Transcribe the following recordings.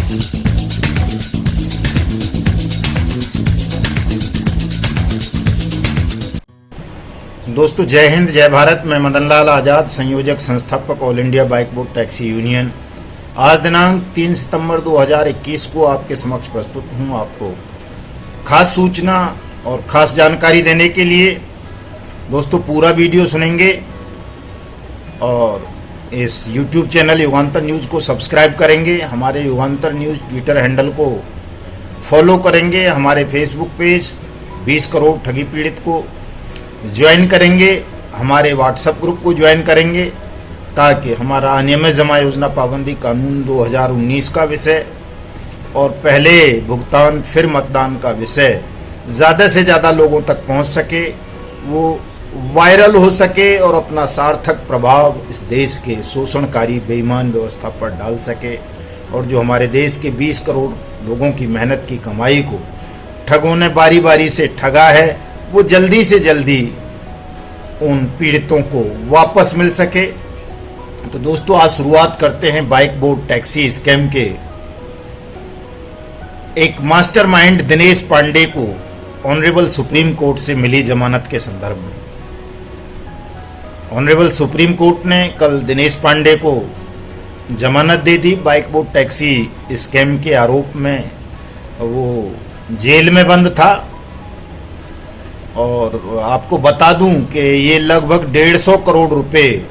दोस्तों जय हिंद जय भारत। मैं मदन लाल आज़ाद, संयोजक संस्थापक all India bike board taxi union. आज दिनांक 3 सितंबर 2021 को आपके समक्ष प्रस्तुत हूं आपको खास सूचना और खास जानकारी देने के लिए। दोस्तों पूरा वीडियो सुनेंगे और इस YouTube चैनल युगांतर न्यूज़ को सब्सक्राइब करेंगे, हमारे युगांतर न्यूज़ ट्विटर हैंडल को फॉलो करेंगे, हमारे फेसबुक पेज 20 करोड़ ठगी पीड़ित को ज्वाइन करेंगे, हमारे व्हाट्सएप ग्रुप को ज्वाइन करेंगे, ताकि हमारा अनियमित जमा योजना पाबंदी कानून 2019 का विषय और पहले भुगतान फिर मतदान का विषय ज़्यादा से ज़्यादा लोगों तक पहुंच सके, वो वायरल हो सके और अपना सार्थक प्रभाव इस देश के शोषणकारी बेईमान व्यवस्था पर डाल सके, और जो हमारे देश के 20 करोड़ लोगों की मेहनत की कमाई को ठगों ने बारी बारी से ठगा है, वो जल्दी से जल्दी उन पीड़ितों को वापस मिल सके। तो दोस्तों आज शुरुआत करते हैं बाइक बोर्ड टैक्सी स्कैम के। एक मास्टरमाइंड दिनेश पांडे को ऑनरेबल सुप्रीम कोर्ट से मिली जमानत के संदर्भ में। ऑनरेबल सुप्रीम कोर्ट ने कल दिनेश पांडे को जमानत दे दी। बाइक बोर्ड टैक्सी स्कैम के आरोप में वो जेल में बंद था, और आपको बता दूं कि ये लगभग 150 करोड़ रुपए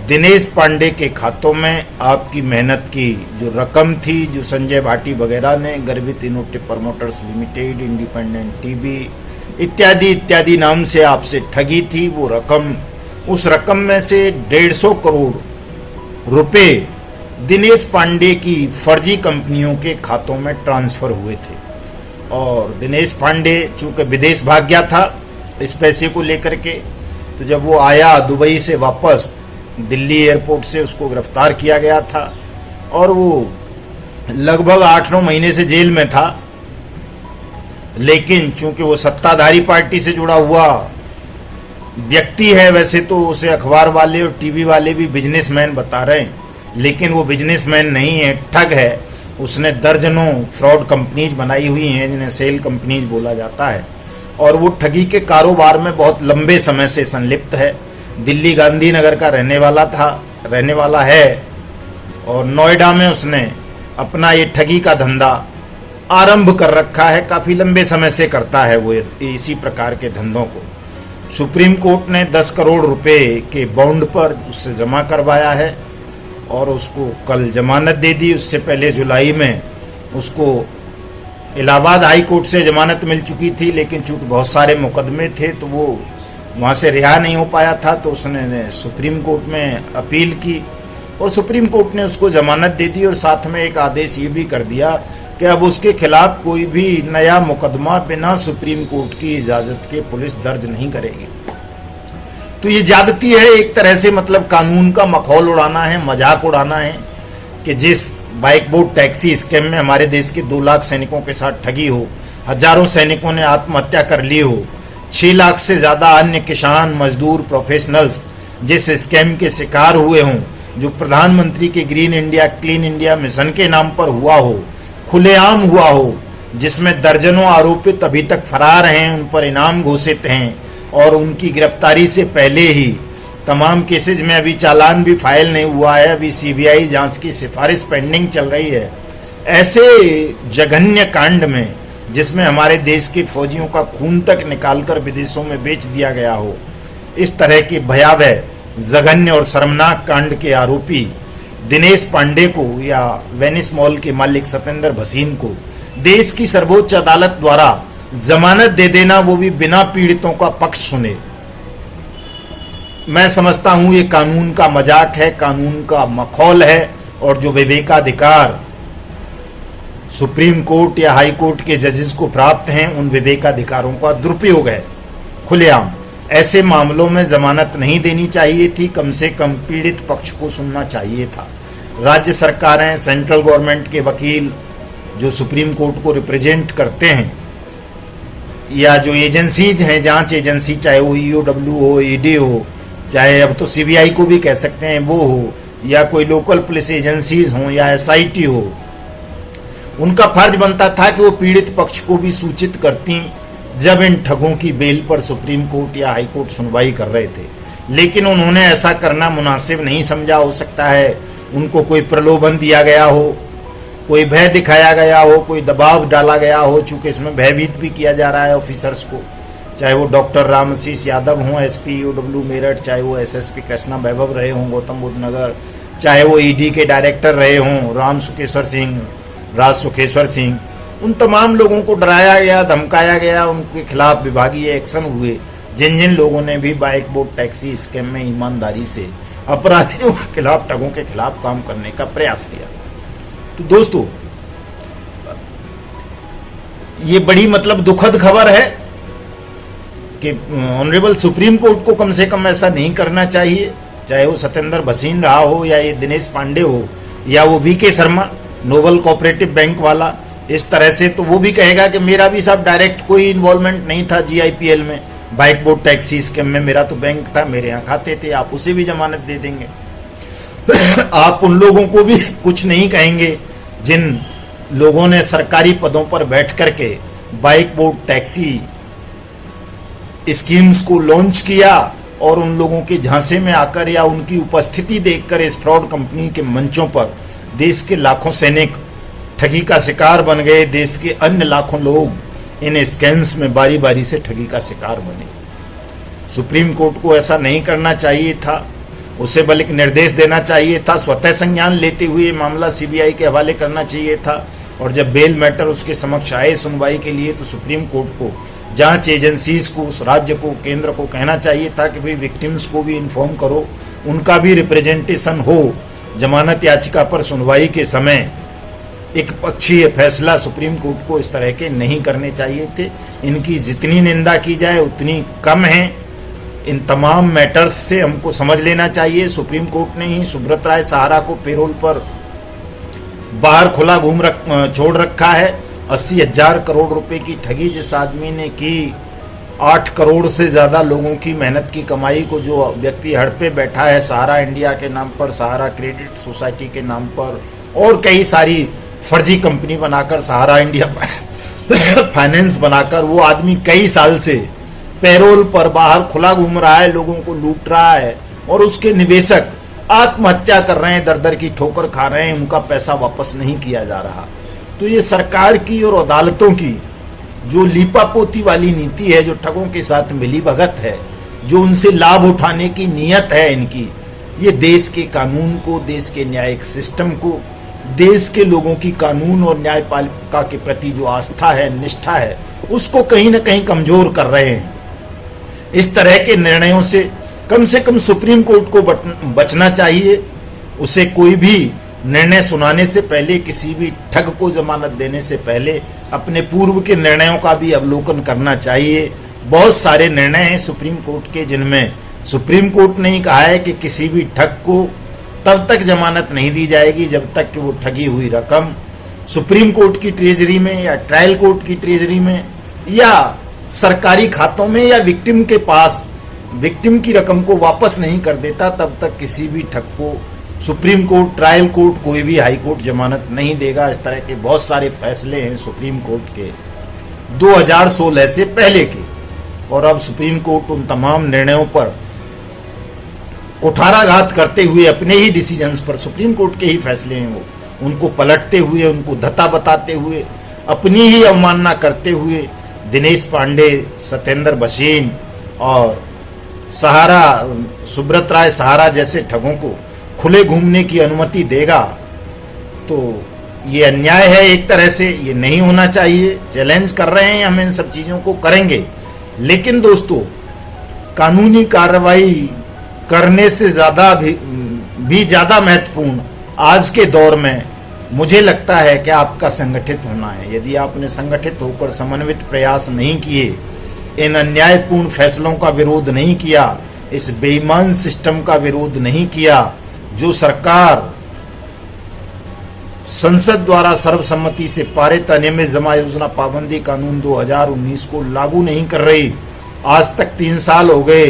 दिनेश पांडे के खातों में आपकी मेहनत की जो रकम थी, जो संजय भाटी वगैरह ने गर्वित innovative promoters limited, independent TV इत्यादि इत्यादि नाम से आपसे ठगी थी, वो रकम, उस रकम में से 150 करोड़ रुपए दिनेश पांडे की फर्जी कंपनियों के खातों में ट्रांसफर हुए थे। और दिनेश पांडे चूंकि विदेश भाग गया था इस पैसे को लेकर के, तो जब वो आया दुबई से वापस, दिल्ली एयरपोर्ट से उसको गिरफ्तार किया गया था और वो लगभग 8-9 महीने से जेल में था। लेकिन चूंकि वो सत्ताधारी पार्टी से जुड़ा हुआ व्यक्ति है, वैसे तो उसे अखबार वाले और टीवी वाले भी बिजनेसमैन बता रहे हैं, लेकिन वो बिजनेसमैन नहीं है, ठग है। उसने दर्जनों फ्रॉड कंपनीज बनाई हुई हैं जिन्हें सेल कंपनीज बोला जाता है, और वो ठगी के कारोबार में बहुत लंबे समय से संलिप्त है। दिल्ली गांधीनगर का रहने वाला है, और नोएडा में उसने अपना ये ठगी का धंधा आरंभ कर रखा है। काफ़ी लंबे समय से करता है वो इसी प्रकार के धंधों को। सुप्रीम कोर्ट ने 10 करोड़ रुपए के बॉन्ड पर उससे जमा करवाया है और उसको कल जमानत दे दी। उससे पहले जुलाई में उसको इलाहाबाद हाई कोर्ट से जमानत मिल चुकी थी, लेकिन चूंकि बहुत सारे मुकदमे थे तो वो वहाँ से रिहा नहीं हो पाया था, तो उसने सुप्रीम कोर्ट में अपील की और सुप्रीम कोर्ट ने उसको जमानत दे दी। और साथ में एक आदेश ये भी कर दिया कि अब उसके खिलाफ कोई भी नया मुकदमा बिना सुप्रीम कोर्ट की इजाज़त के पुलिस दर्ज नहीं करेगी। तो ये ज्यादती है एक तरह से, मतलब कानून का मखौल उड़ाना है, मजाक उड़ाना है कि जिस बाइक बोर्ड टैक्सी स्कैम में हमारे देश के 2 लाख सैनिकों के साथ ठगी हो, हजारों सैनिकों ने आत्महत्या कर ली हो, 6 लाख से ज्यादा अन्य किसान, मजदूर, प्रोफेशनल्स जिस स्कैम के शिकार हुए हों, जो प्रधानमंत्री के green India clean India mission के नाम पर हुआ हो, खुलेआम हुआ हो, जिसमें दर्जनों आरोपित अभी तक फरार हैं, उन पर इनाम घोषित हैं और उनकी गिरफ्तारी से पहले ही तमाम केसेज में अभी चालान भी फाइल नहीं हुआ है, अभी सीबीआई जांच की सिफारिश पेंडिंग चल रही है। ऐसे जघन्य कांड में जिसमें हमारे देश के फौजियों का खून तक निकालकर विदेशों में बेच दिया गया हो, इस तरह के भयावह, जघन्य और शर्मनाक कांड के आरोपी दिनेश पांडे को या वेनिस मॉल के मालिक सतेंद्र भसीन को देश की सर्वोच्च अदालत द्वारा जमानत दे देना, वो भी बिना पीड़ितों का पक्ष सुने, मैं समझता हूं ये कानून का मजाक है, कानून का मखौल है। और जो विवेकाधिकार सुप्रीम कोर्ट या हाई कोर्ट के जजेस को प्राप्त हैं, उन विवेकाधिकारों का दुरुपयोग है खुलेआम। ऐसे मामलों में जमानत नहीं देनी चाहिए थी, कम से कम पीड़ित पक्ष को सुनना चाहिए था। राज्य सरकारें, सेंट्रल गवर्नमेंट के वकील जो सुप्रीम कोर्ट को रिप्रेजेंट करते हैं, या जो एजेंसीज हैं, जांच एजेंसी, चाहे वो ईओडब्ल्यू हो, ईडी हो, चाहे अब तो सीबीआई को भी कह सकते हैं वो हो, या कोई लोकल पुलिस एजेंसीज हों या एसआईटी हो, उनका फर्ज बनता था कि वो पीड़ित पक्ष को भी सूचित करती जब इन ठगों की बेल पर सुप्रीम कोर्ट या हाई कोर्ट सुनवाई कर रहे थे, लेकिन उन्होंने ऐसा करना मुनासिब नहीं समझा। हो सकता है उनको कोई प्रलोभन दिया गया हो, कोई भय दिखाया गया हो, कोई दबाव डाला गया हो, चूंकि इसमें भयभीत भी किया जा रहा है ऑफिसर्स को, चाहे वो डॉक्टर रामशीष यादव हों एसपी ईओडब्ल्यू मेरठ, चाहे वो एसएसपी कृष्णा वैभव रहे हों गौतम बुद्ध नगर, चाहे वो ईडी के डायरेक्टर रहे हों राम सुखेश्वर सिंह, राज सुखेश्वर सिंह, उन तमाम लोगों को डराया गया, धमकाया गया, उनके खिलाफ विभागीय एक्शन हुए। जिन जिन लोगों ने भी बाइक बोट टैक्सी स्कैम में ईमानदारी से अपराधियों के खिलाफ, ठगों के खिलाफ काम करने का प्रयास किया। तो दोस्तों, ये बड़ी मतलब दुखद खबर है कि ऑनरेबल सुप्रीम कोर्ट को कम से कम ऐसा नहीं करना चाहिए, चाहे वो सत्येंद्र भसीन रहा हो या ये दिनेश पांडे हो या वो VK Sharma noble cooperative bank वाला। इस तरह से तो वो भी कहेगा कि मेरा भी साहब डायरेक्ट कोई इन्वॉल्वमेंट नहीं था जीआईपीएल में, बाइक बोट टैक्सी स्कैम में मेरा तो बैंक था, मेरे यहाँ खाते थे, आप उसे भी जमानत दे देंगे। आप उन लोगों को भी कुछ नहीं कहेंगे जिन लोगों ने सरकारी पदों पर बैठ करके बाइक बोट टैक्सी स्कीम्स को लॉन्च किया और उन लोगों के झांसे में आकर या उनकी उपस्थिति देखकर इस फ्रॉड कंपनी के मंचों पर देश के लाखों सैनिक ठगी का शिकार बन गए। देश के अन्य लाखों लोग इन स्कैम्स में बारी बारी से ठगी का शिकार बने। सुप्रीम कोर्ट को ऐसा नहीं करना चाहिए था, उसे बल्कि निर्देश देना चाहिए था, स्वतः संज्ञान लेते हुए मामला सीबीआई के हवाले करना चाहिए था। और जब बेल मैटर उसके समक्ष आए सुनवाई के लिए, तो सुप्रीम कोर्ट को, जांच एजेंसीज को, उस राज्य को, केंद्र को कहना चाहिए था कि भाई विक्टिम्स को भी इन्फॉर्म करो, उनका भी रिप्रेजेंटेशन हो। जमानत याचिका पर सुनवाई के समय एक पक्षीय फैसला सुप्रीम कोर्ट को इस तरह के नहीं करने चाहिए थे। इनकी जितनी निंदा की जाए उतनी कम है। इन तमाम मैटर्स से हमको समझ लेना चाहिए, सुप्रीम कोर्ट ने ही सुब्रत राय सहारा को पेरोल पर बाहर खुला छोड़ रखा है। 80,000 करोड़ रुपए की ठगी जिस आदमी ने की, 8 करोड़ से ज्यादा लोगों की मेहनत की कमाई को जो व्यक्ति हड़पे बैठा है, सहारा इंडिया के नाम पर, सहारा क्रेडिट सोसाइटी के नाम पर और कई सारी फर्जी कंपनी बनाकर, सहारा इंडिया फाइनेंस बनाकर, वो आदमी कई साल से पैरोल पर बाहर खुला घूम रहा है, लोगों को लूट रहा है और उसके निवेशक आत्महत्या कर रहे हैं, दर दर की ठोकर खा रहे हैं, उनका पैसा वापस नहीं किया जा रहा। तो ये सरकार की और अदालतों की जो लीपापोती वाली नीति है, जो ठगों के साथ मिली भगत है, जो उनसे लाभ उठाने की नीयत है इनकी, ये देश के कानून को, देश के न्यायिक सिस्टम को, देश के लोगों की कानून और न्यायपालिका के प्रति जो आस्था है, निष्ठा है, उसको कहीं ना कहीं कमजोर कर रहे हैं। इस तरह के निर्णयों से कम सुप्रीम कोर्ट को बचना चाहिए। उसे कोई भी निर्णय सुनाने से पहले, किसी भी ठग को जमानत देने से पहले अपने पूर्व के निर्णयों का भी अवलोकन करना चाहिए। बहुत सारे निर्णय हैं सुप्रीम कोर्ट के जिनमें सुप्रीम कोर्ट ने ही कहा है कि किसी भी ठग को तब तक जमानत नहीं दी जाएगी जब तक कि वो ठगी हुई रकम सुप्रीम कोर्ट की ट्रेजरी में या ट्रायल कोर्ट की ट्रेजरी में या सरकारी खातों में या विक्टिम के पास विक्टिम की रकम को वापस नहीं कर देता, तब तक किसी भी ठग को सुप्रीम कोर्ट, ट्रायल कोर्ट, कोई भी हाई कोर्ट जमानत नहीं देगा। इस तरह के बहुत सारे फैसले हैं सुप्रीम कोर्ट के 2016 से पहले के, और अब सुप्रीम कोर्ट उन तमाम निर्णयों पर कुठाराघात करते हुए, अपने ही डिसीजंस पर, सुप्रीम कोर्ट के ही फैसले हैं वो, उनको पलटते हुए, उनको धत्ता बताते हुए, अपनी ही अवमानना करते हुए दिनेश पांडे, सत्येंद्र भसीन और सहारा, सुब्रत राय सहारा जैसे ठगों को खुले घूमने की अनुमति देगा तो ये अन्याय है। एक तरह से ये नहीं होना चाहिए। चैलेंज कर रहे हैं हम, इन सब चीजों को करेंगे, लेकिन दोस्तों कानूनी कार्रवाई करने से ज्यादा भी ज्यादा महत्वपूर्ण आज के दौर में मुझे लगता है कि आपका संगठित होना है। यदि आपने संगठित होकर समन्वित प्रयास नहीं किए, इन अन्यायपूर्ण फैसलों का विरोध नहीं किया, इस बेईमान सिस्टम का विरोध नहीं किया, जो सरकार संसद द्वारा सर्वसम्मति से पारित अनियमित जमा योजना पाबंदी कानून 2019 को लागू नहीं कर रही। आज तक 3 साल हो गए,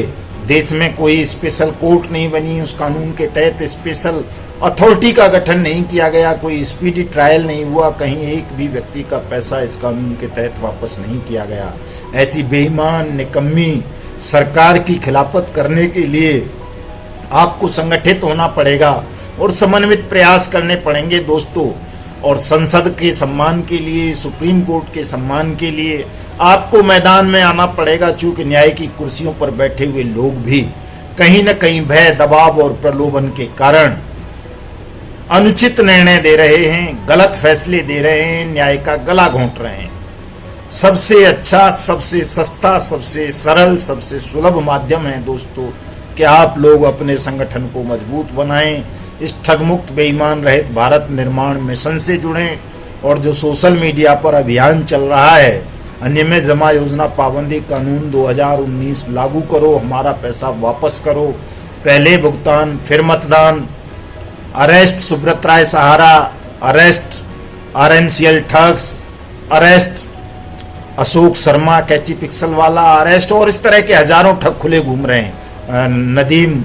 देश में कोई स्पेशल कोर्ट नहीं बनी उस कानून के तहत, स्पेशल अथॉरिटी का गठन नहीं किया गया, कोई स्पीडी ट्रायल नहीं हुआ, कहीं एक भी व्यक्ति का पैसा इस कानून के तहत वापस नहीं किया गया। ऐसी बेईमान निकम्मी सरकार की खिलाफत करने के लिए आपको संगठित होना पड़ेगा और समन्वित प्रयास करने पड़ेंगे दोस्तों। और संसद के सम्मान के लिए, सुप्रीम कोर्ट के सम्मान के लिए आपको मैदान में आना पड़ेगा, चूंकि न्याय की कुर्सियों पर बैठे हुए लोग भी कहीं न कहीं भय, दबाव और प्रलोभन के कारण अनुचित निर्णय दे रहे हैं, गलत फैसले दे रहे हैं, न्याय का गला घोंट रहे हैं। सबसे अच्छा, सबसे सस्ता, सबसे सरल, सबसे सुलभ माध्यम है दोस्तों कि आप लोग अपने संगठन को मजबूत बनाएं, इस ठगमुक्त बेईमान रहित भारत निर्माण मिशन से जुड़ें और जो सोशल मीडिया पर अभियान चल रहा है, अनियमित जमा योजना पाबंदी कानून 2019 लागू करो, हमारा पैसा वापस करो, पहले भुगतान फिर मतदान, arrest Subrata Roy Sahara, arrest RNCL thugs, arrest Ashok Sharma catchy pixel वाला, अरेस्ट और इस तरह के हजारों ठग खुले घूम रहे हैं। नदीम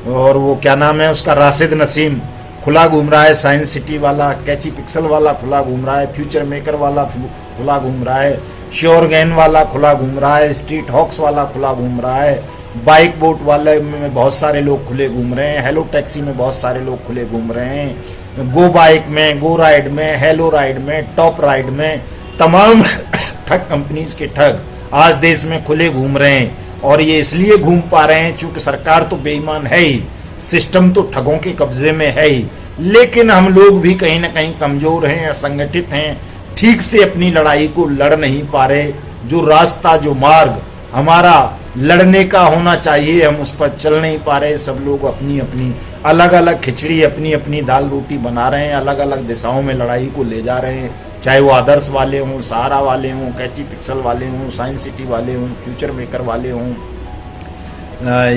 और वो क्या नाम है उसका, राशिद नसीम खुला घूम रहा है, साइंस सिटी वाला, कैची पिक्सल वाला खुला घूम रहा है, फ्यूचर मेकर वाला खुला घूम रहा है, श्योर गैन वाला खुला घूम रहा है, स्ट्रीट हॉक्स वाला खुला घूम रहा है, बाइक बोट वाले में बहुत सारे लोग खुले घूम रहे हैं, हेलो टैक्सी में बहुत सारे लोग खुले घूम रहे हैं, गो बाइक में, गो राइड में, हेलो राइड में, टॉप राइड में, तमाम ठग कंपनीज के ठग आज देश में खुले घूम रहे हैं। और ये इसलिए घूम पा रहे हैं क्योंकि सरकार तो बेईमान है ही, सिस्टम तो ठगों के कब्जे में है ही, लेकिन हम लोग भी कहीं ना कहीं कमजोर हैं, असंगठित हैं, ठीक से अपनी लड़ाई को लड़ नहीं पा रहे। जो रास्ता, जो मार्ग हमारा लड़ने का होना चाहिए, हम उस पर चल नहीं पा रहे। सब लोग अपनी अपनी अलग अलग खिचड़ी, अपनी अपनी दाल रोटी बना रहे हैं, अलग अलग दिशाओं में लड़ाई को ले जा रहे हैं, चाहे वो आदर्श वाले हों, सहारा वाले हों, कैची पिक्सल वाले हों, साइंस सिटी वाले हों, फ्यूचर मेकर वाले हों,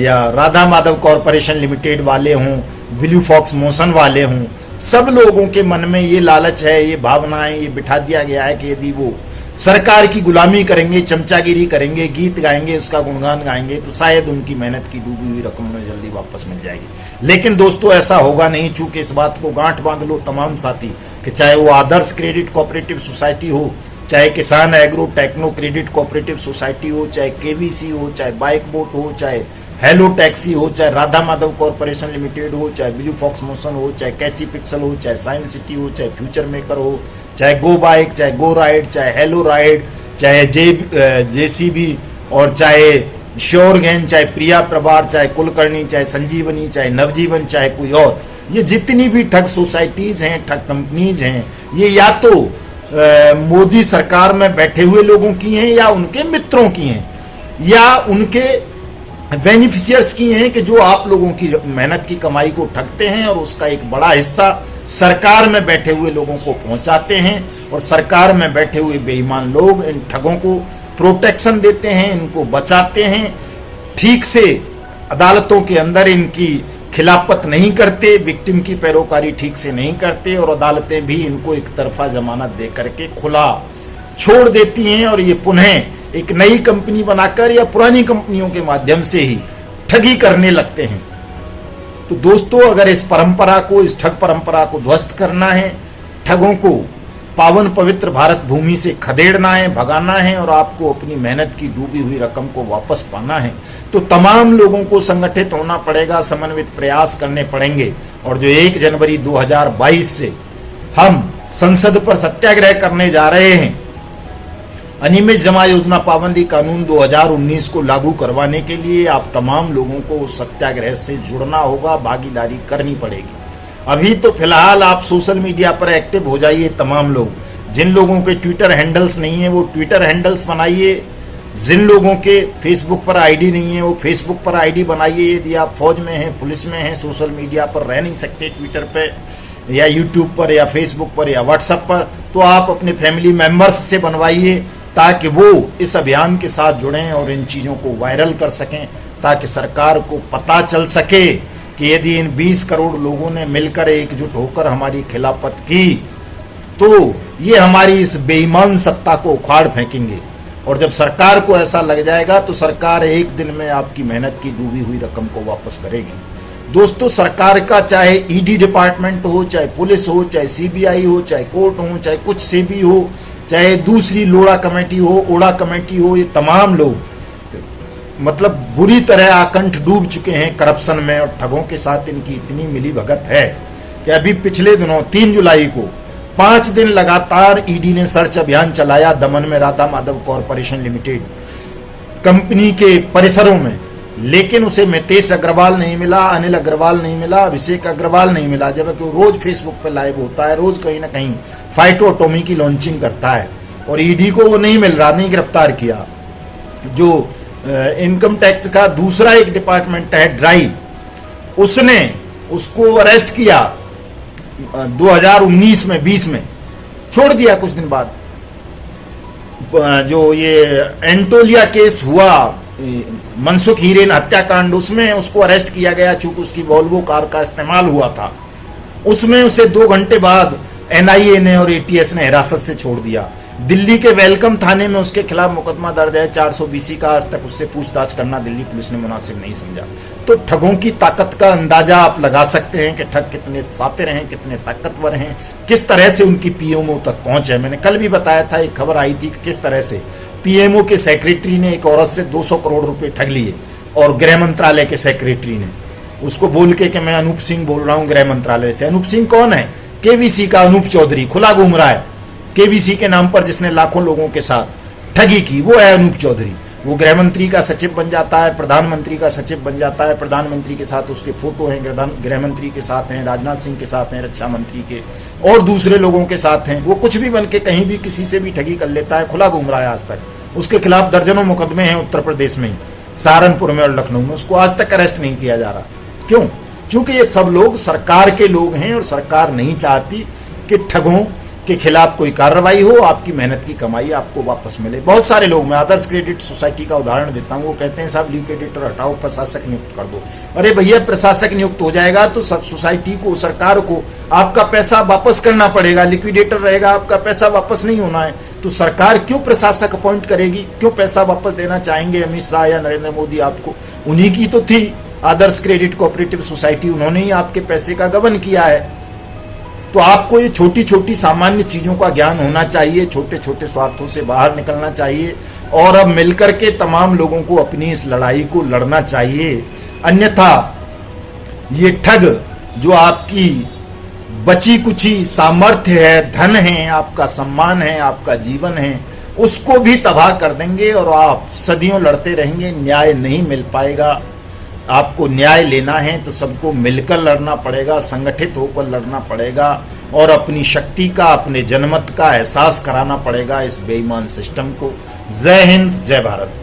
या राधा माधव कॉरपोरेशन लिमिटेड वाले हों, ब्लू फॉक्स मोशन वाले हों। सब लोगों के मन में ये लालच है, ये भावनाएं, ये बिठा दिया गया है कि यदि वो सरकार की गुलामी करेंगे, चमचागिरी करेंगे, गीत गाएंगे, उसका गुणगान गाएंगे, तो शायद उनकी मेहनत की डूबी हुई रकम उन्हें जल्दी वापस मिल जाएगी। लेकिन दोस्तों ऐसा होगा नहीं, चूंकि इस बात को गांठ बांध लो तमाम साथी कि चाहे वो आदर्श क्रेडिट कोऑपरेटिव सोसाइटी हो, चाहे Kisan agro techno credit cooperative society हो, चाहे केवीसी हो, चाहे बाइक बोट हो, चाहे हेलो टैक्सी हो, चाहे राधा माधव कॉरपोरेशन लिमिटेड हो, चाहे ब्लू फॉक्स मोशन हो, चाहे कैची पिक्सल हो, चाहे साइंस सिटी हो, चाहे फ्यूचर मेकर हो, चाहे गो बाइक, चाहे गो राइड, चाहे हेलो राइड, चाहे जेसीबी और चाहे श्योर गैन, चाहे प्रिया प्रभार, चाहे कुलकर्णी, चाहे संजीवनी, चाहे नवजीवन, चाहे कोई और, ये जितनी भी ठग सोसाइटीज हैं, ठग कंपनीज हैं, ये या तो मोदी सरकार में बैठे हुए लोगों की हैं, या उनके मित्रों की हैं, या उनके बेनिफिशियर्स की हैं कि जो आप लोगों की मेहनत की कमाई को ठगते हैं और उसका एक बड़ा हिस्सा सरकार में बैठे हुए लोगों को पहुंचाते हैं। और सरकार में बैठे हुए बेईमान लोग इन ठगों को प्रोटेक्शन देते हैं, इनको बचाते हैं, ठीक से अदालतों के अंदर इनकी खिलाफत नहीं करते, विक्टिम की पैरोकारी ठीक से नहीं करते, और अदालतें भी इनको एक तरफा जमानत दे करके खुला छोड़ देती हैं और ये पुनः एक नई कंपनी बनाकर या पुरानी कंपनियों के माध्यम से ही ठगी करने लगते हैं। तो दोस्तों अगर इस परंपरा को, इस ठग परंपरा को ध्वस्त करना है, ठगों को पावन पवित्र भारत भूमि से खदेड़ना है, भगाना है और आपको अपनी मेहनत की डूबी हुई रकम को वापस पाना है, तो तमाम लोगों को संगठित होना पड़ेगा, समन्वित प्रयास करने पड़ेंगे। और जो 1 जनवरी 2022 से हम संसद पर सत्याग्रह करने जा रहे हैं, अनियमित जमा योजना पाबंदी कानून 2019 को लागू करवाने के लिए आप तमाम लोगों को उस सत्याग्रह से जुड़ना होगा, भागीदारी करनी पड़ेगी। अभी तो फिलहाल आप सोशल मीडिया पर एक्टिव हो जाइए तमाम लोग। जिन लोगों के ट्विटर हैंडल्स नहीं है वो ट्विटर हैंडल्स बनाइए, जिन लोगों के फेसबुक पर आईडी नहीं है वो फेसबुक पर आईडी बनाइए। यदि आप फौज में हैं, पुलिस में हैं, सोशल मीडिया पर रह नहीं सकते ट्विटर पे या यूट्यूब पर या फेसबुक पर या व्हाट्सएप पर, तो आप अपने फैमिली मेंबर्स से बनवाइए ताकि वो इस अभियान के साथ जुड़ें और इन चीज़ों को वायरल कर सकें, ताकि सरकार को पता चल सके कि यदि इन 20 करोड़ लोगों ने मिलकर एकजुट होकर हमारी खिलाफत की तो ये हमारी इस बेईमान सत्ता को उखाड़ फेंकेंगे। और जब सरकार को ऐसा लग जाएगा तो सरकार एक दिन में आपकी मेहनत की डूबी हुई रकम को वापस करेगी। दोस्तों, सरकार का चाहे ईडी डिपार्टमेंट हो, चाहे पुलिस हो, चाहे सीबीआई हो, चाहे कोर्ट हो, चाहे कुछ से भी हो, चाहे दूसरी लोढ़ा कमेटी हो, ओड़ा कमेटी हो, ये तमाम लोग मतलब बुरी तरह आकंठ डूब चुके हैं करप्शन में। और ठगों के साथ इनकी इतनी मिली भगत है कि अभी पिछले दिनों 3 जुलाई को 5 दिन लगातार ईडी ने सर्च अभियान चलाया दमन में Radha Madhav corporation limited company के परिसरों में, लेकिन उसे मितेश अग्रवाल नहीं मिला, अनिल अग्रवाल नहीं मिला, अभिषेक अग्रवाल नहीं मिला, जबकि वो रोज फेसबुक पे लाइव होता है, रोज कहीं ना कहीं फाइटो एटॉमी की लॉन्चिंग करता है, और ईडी को वो नहीं मिल रहा, नहीं गिरफ्तार किया। जो इनकम टैक्स का दूसरा एक डिपार्टमेंट है ड्राइव, उसने उसको अरेस्ट किया 2019 में 20 में, छोड़ दिया कुछ दिन बाद। जो ये एंटोलिया केस हुआ, मनसुख हीरेन हत्याकांड, उसमें उसको अरेस्ट किया गया चूंकि उसकी वॉल्वो कार का इस्तेमाल हुआ था। उसमें उसे 2 घंटे बाद एनआईए ने और एटीएस ने हिरासत से छोड़ दिया। दिल्ली के वेलकम थाने में उसके खिलाफ मुकदमा दर्ज है 420 का। आज तक उससे पूछताछ करना दिल्ली पुलिस ने मुनासिब नहीं समझा। तो ठगों की ताकत का अंदाजा आप लगा सकते हैं कि ठग कितने सातिर हैं, कितने ताकतवर हैं, किस तरह से उनकी पीएमओ तक पहुंच है। मैंने कल भी बताया था, एक खबर आई थी कि किस तरह से पीएमओ के सेक्रेटरी ने एक औरत से 200 करोड़ रुपए ठग लिए, और गृह मंत्रालय के सेक्रेटरी ने उसको बोल के कि मैं अनूप सिंह बोल रहा हूं गृह मंत्रालय से। अनूप सिंह कौन है? केवीसी का अनूप चौधरी, खुला घूम रहा है केवीसी के नाम पर, जिसने लाखों लोगों के साथ ठगी की, वो है अनूप चौधरी। वो गृह मंत्री का सचिव बन जाता है, प्रधानमंत्री का सचिव बन जाता है, प्रधानमंत्री के साथ उसके फोटो हैं, गृह मंत्री के साथ हैं, राजनाथ सिंह के साथ हैं, रक्षा मंत्री के, और दूसरे लोगों के साथ हैं। वो कुछ भी बन के कहीं भी किसी से भी ठगी कर लेता है, खुला घूम रहा है आज तक। उसके खिलाफ दर्जनों मुकदमे हैं उत्तर प्रदेश में, सहारनपुर में और लखनऊ में। उसको आज तक अरेस्ट नहीं किया जा रहा। क्यों? क्योंकि ये सब लोग सरकार के लोग हैं, और सरकार नहीं चाहती कि ठगों के खिलाफ कोई कार्रवाई हो, आपकी मेहनत की कमाई आपको वापस मिले। बहुत सारे लोग, मैं आदर्श क्रेडिट सोसाइटी का उदाहरण देता हूं, वो कहते हैं साहब लीव क्रेडिटर हटाओ, प्रशासक नियुक्त कर दो। अरे भैया, प्रशासक नियुक्त हो जाएगा तो सब सोसाइटी को, सरकार को आपका पैसा वापस करना पड़ेगा। लिक्विडेटर रहेगा, आपका पैसा वापस नहीं होना है, तो सरकार क्यों प्रशासक अपॉइंट करेगी? क्यों पैसा वापस देना चाहेंगे अमित शाह या नरेंद्र मोदी आपको? उन्हीं की तो थी आदर्श क्रेडिट कोऑपरेटिव सोसाइटी, उन्होंने ही आपके पैसे का गबन किया है। तो आपको ये छोटी छोटी सामान्य चीजों का ज्ञान होना चाहिए, छोटे छोटे स्वार्थों से बाहर निकलना चाहिए, और अब मिलकर के तमाम लोगों को अपनी इस लड़ाई को लड़ना चाहिए। अन्यथा ये ठग जो आपकी बची कुची सामर्थ्य है, धन है, आपका सम्मान है, आपका जीवन है, उसको भी तबाह कर देंगे, और आप सदियों लड़ते रहेंगे, न्याय नहीं मिल पाएगा। आपको न्याय लेना है तो सबको मिलकर लड़ना पड़ेगा, संगठित होकर लड़ना पड़ेगा, और अपनी शक्ति का, अपने जनमत का एहसास कराना पड़ेगा इस बेईमान सिस्टम को। जय हिंद, जय भारत।